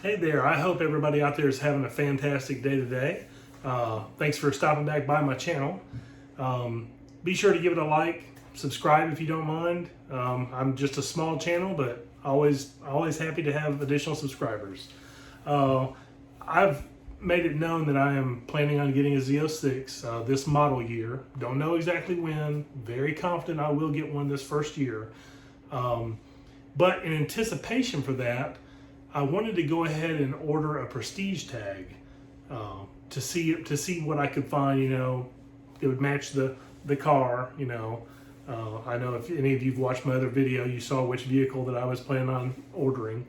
Hey there, I hope everybody out there is having a fantastic day today. Thanks for stopping back by my channel. Be sure to give it a like, subscribe if you don't mind. I'm just a small channel, but always happy to have additional subscribers. I've made it known that I am planning on getting a Z06 this model year. Don't know exactly when, very confident I will get one this first year. But in anticipation for that, I wanted to go ahead and order a prestige tag to see what I could find. You know, it would match the car. You know, I know if any of you've watched my other video, you saw which vehicle that I was planning on ordering.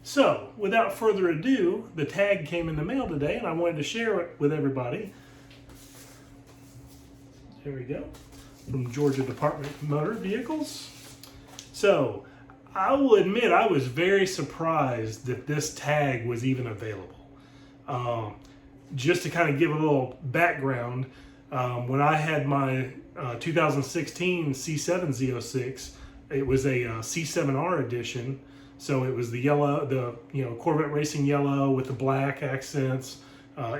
So without further ado, the tag came in the mail today, and I wanted to share it with everybody. There we go, from Georgia Department of Motor Vehicles. So I will admit I was very surprised that this tag was even available. Just to kind of give a little background, when I had my 2016 C7 Z06, it was a C7R edition. So it was the yellow, Corvette racing yellow with the black accents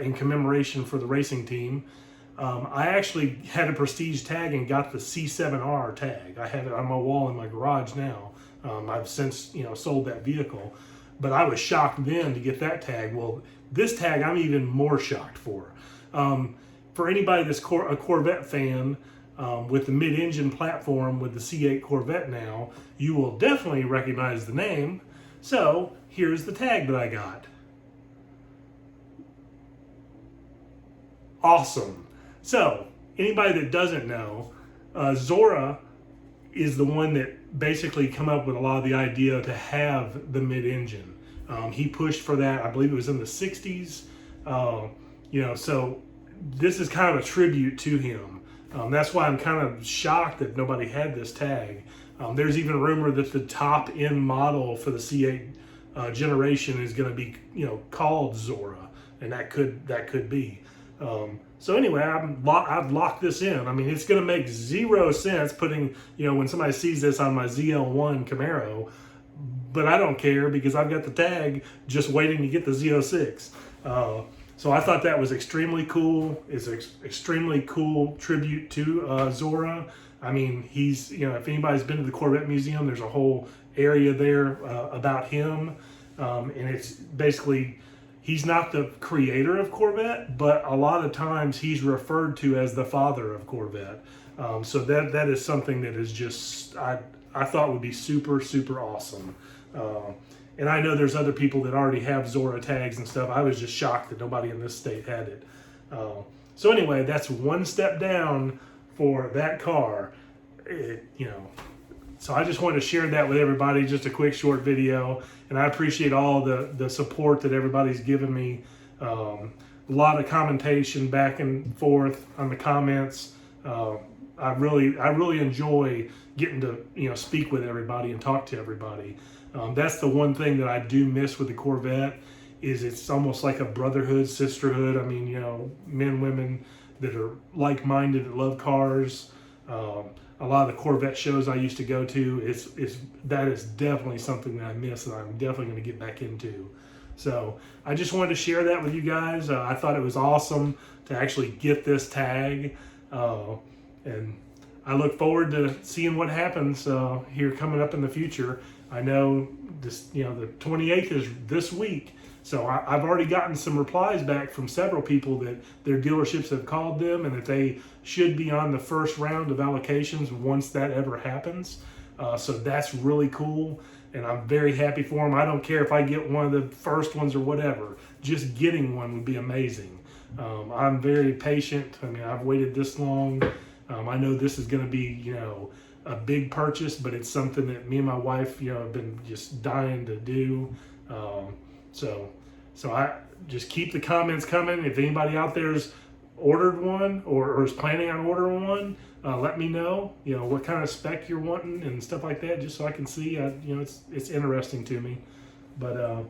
in commemoration for the racing team. I actually had a prestige tag and got the C7R tag. I have it on my wall in my garage now. I've since sold that vehicle, but I was shocked then to get that tag. Well, this tag I'm even more shocked for. For anybody that's a Corvette fan, with the mid-engine platform with the C8 Corvette now, you will definitely recognize the name. So here's the tag that I got. Awesome. So anybody that doesn't know, Zora is the one that basically come up with a lot of the idea to have the mid-engine. He pushed for that, I believe it was in the 60s. So this is kind of a tribute to him. That's why I'm kind of shocked that nobody had this tag. There's even a rumor that the top end model for the C8 generation is going to be, called Zora, and that could be. So anyway, I've locked this in. I mean, it's going to make zero sense putting, when somebody sees this on my ZL1 Camaro, but I don't care because I've got the tag just waiting to get the Z06. So I thought that was extremely cool. It's an extremely cool tribute to Zora. I mean, he's, if anybody's been to the Corvette Museum, there's a whole area there about him. And it's basically, he's not the creator of Corvette, but a lot of times he's referred to as the father of Corvette. So that is something that is just, I thought would be super, super awesome. And I know there's other people that already have Zora tags and stuff. I was just shocked that nobody in this state had it. So anyway, that's one step down for that car. So I just wanted to share that with everybody, just a quick short video. And I appreciate all the support that everybody's given me. A lot of commentation back and forth on the comments. I really enjoy getting to speak with everybody and talk to everybody. That's the one thing that I do miss with the Corvette, is it's almost like a brotherhood, sisterhood. I mean, men, women that are like-minded, that love cars. A lot of the Corvette shows I used to go to, that is definitely something that I miss, and I'm definitely going to get back into. So I just wanted to share that with you guys. I thought it was awesome to actually get this tag, and I look forward to seeing what happens here coming up in the future. I know this, the 28th is this week, so I've already gotten some replies back from several people that their dealerships have called them and that they should be on the first round of allocations once that ever happens. So that's really cool, and I'm very happy for them. I don't care if I get one of the first ones or whatever. Just getting one would be amazing. I'm very patient. I mean, I've waited this long. I know this is going to be, a big purchase, but it's something that me and my wife, have been just dying to do. So I just keep the comments coming. If anybody out there's ordered one or is planning on ordering one, let me know, what kind of spec you're wanting and stuff like that, just so I can see. It's interesting to me. But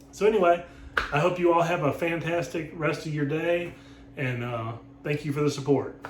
so anyway, I hope you all have a fantastic rest of your day, and thank you for the support.